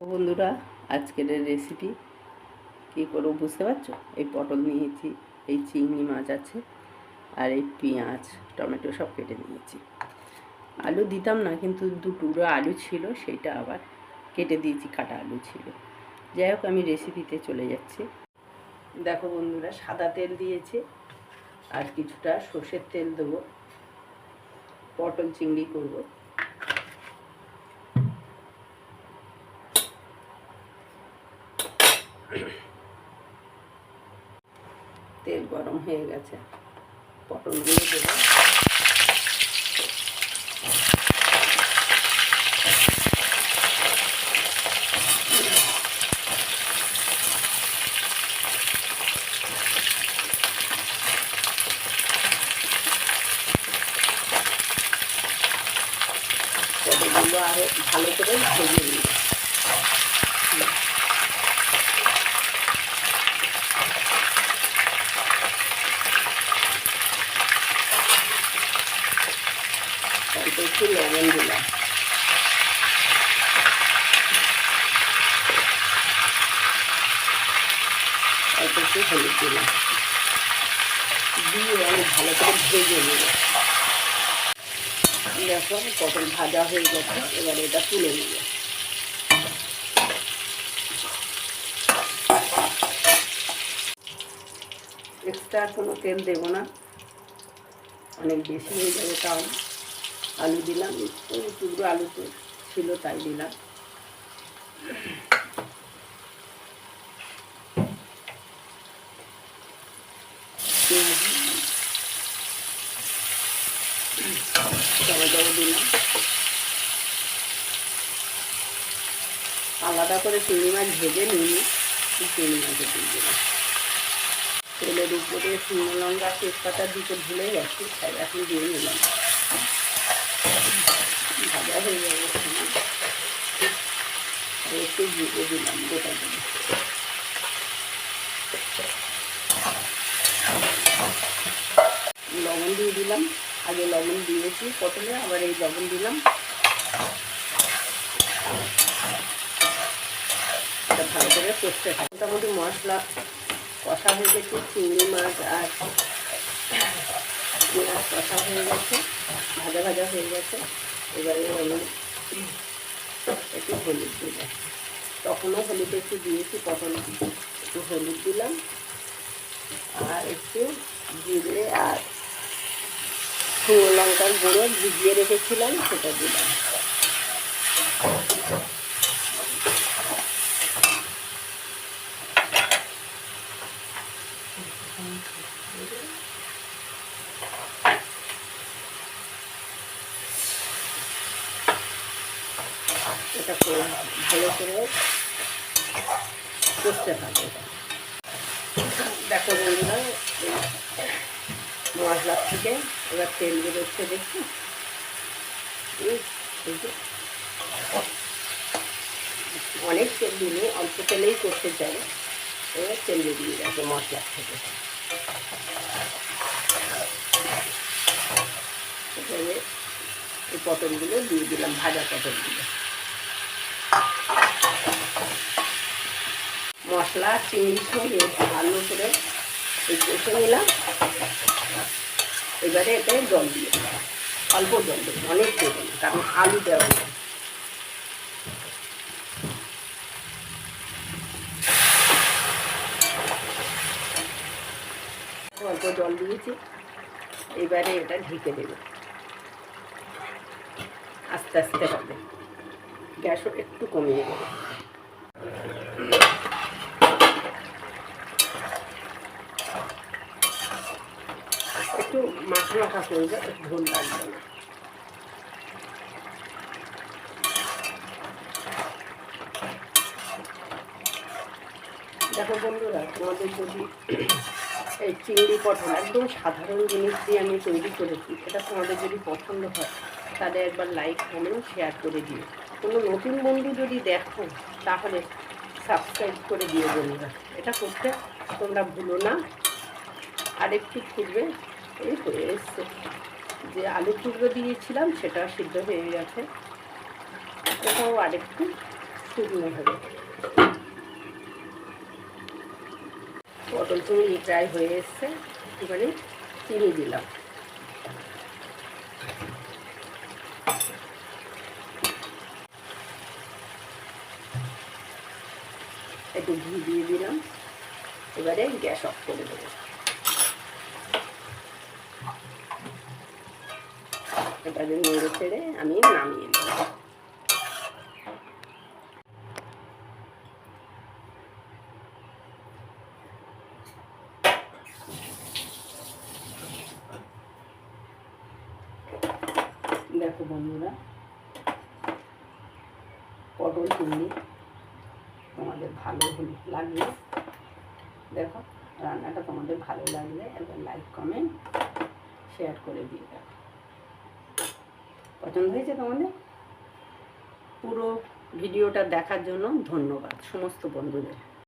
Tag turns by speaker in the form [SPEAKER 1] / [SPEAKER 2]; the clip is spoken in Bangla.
[SPEAKER 1] বন্ধুরা, আজকের রেসিপি কী করবো বুঝতে পারছো? এই পটল নিয়েছি, এই চিংড়ি মাছ আছে, আর এই পেঁয়াজ টমেটো সব কেটে নিয়েছি। আলু দিতাম না, কিন্তু দুটো আলু ছিল, সেইটা আবার কেটে দিয়েছি, কাটা আলু ছিল। যাই হোক, আমি রেসিপিতে চলে যাচ্ছি। দেখো বন্ধুরা, সাদা তেল দিয়েছি, আর কিছুটা সর্ষের তেল দেবো। পটল চিংড়ি করবো। তেল গরম হয়ে গেছে, পটলগুলো দেবো। পটলগুলো আরও ভালো করে ভেজে নিই। অল্প একটু লবণ দিলাম, অল্প একটু হলুদ দিলাম, দিয়ে আমি ভালো করে ভেজে নেব। দেখো, পটল ভাজা হয়ে গেছে, এবারে এটা তুলে নেব। এক্সট্রা কোনো তেল দেবো না, অনেক বেশি হয়ে যাবে। তাও আলু দিলাম, ওই টুকরো আলু তো ছিল, তাই দিলাম। টমেটো দিলাম, আলাদা করে চিংড়ি মাছ ভেজে নিয়ে চিংড়ি মাছে দিয়ে দিলাম। তেলের উপরে শুকনো লঙ্কা তেজপাতা দিতে ভুলে গেছি, তাই এখন দিয়ে নিলাম। ভাজা হয়ে যাবে, একটু জিরে দিলাম, গোটা দিলাম। লবণ দিয়ে দিলাম, আগে লবণ দিয়েছি পটলে, আবার এই লবণ দিলাম। এটা ভালো করে কষতে থাকে। মোটামুটি মশলা কষা হয়ে গেছে, চিংড়ি মাছ আর পেঁয়াজ কষা হয়ে গেছে, ভাজা ভাজা হয়ে গেছে। এবারে আমি একটু হলুদ দিলাম, তখনও হলুদ একটু দিয়েছি, পটল একটু হলুদ দিলাম, আর একটু জিরে আর শুকনো লঙ্কার গুঁড়ো ভিজিয়ে রেখেছিলাম, সেটা দিলাম। এটা ভালো করে কষতে থাকে। দেখো বন্ধুরা, মশলার থেকে এবার তেল বেরোচ্ছে, দেখছি। অনেক তেল দিলে অল্প তেলেই করতে চাই, এবার তেল বেরিয়ে গেছে মশলার থেকে। এবারে এই পটলগুলো দিয়ে দিলাম, ভাজা পটলগুলো। মশলা চিংড়ি সঙ্গে ভালো করে কষে নিলাম। এবারে এতে জল দিয়ে দিলাম, অল্প জল দেবো, অনেক দেবো না, কারণ আলু দেওয়া নেই। অল্প জল দিয়েছি, এবারে এটা ঢেকে দেবে। আস্তে আস্তে হবে, গ্যাসও একটু কমিয়ে দেবে। একটু মাখা মাখা করবে, ঝোল লাগবে না। দেখো বন্ধুরা, তোমাদের যদি এই চিংড়ি পটল একদম সাধারণ জিনিস দিয়ে আমি তৈরি করেছি, এটা তোমাদের যদি পছন্দ হয়, তাহলে একবার লাইক কমেন্ট শেয়ার করে দিও। কোনো নতুন বন্ধু যদি দেখো, তাহলে সাবস্ক্রাইব করে দিও বন্ধুরা। এটা করতে তোমরা ভুলো না। আর একটু ফুটবে, এই হয়ে এসছে। যে আলু টুকরো দিয়েছিলাম, সেটা সিদ্ধ হয়ে গেছে। এটাও আরেকটু শুকনো হবে। পটল চিংড়ি প্রায় হয়ে এসছে, এবারে চিনি দিলাম। একটু ঘি দিয়ে দিলাম। এবারে গ্যাস অফ করে দেবো। এবারে নেড়ে ছেড়ে আমি নামিয়ে নেব। দেখো বন্ধুরা, পটল চিংড়ি তোমাদের ভালো লাগলে, দেখো রান্নাটা তোমাদের ভালো লাগলে একবার লাইক কমেন্ট শেয়ার করে দিয়ে দেখো। পছন্দ হয়েছে তোমাদের? পুরো ভিডিওটা দেখার জন্য ধন্যবাদ সমস্ত বন্ধুদের।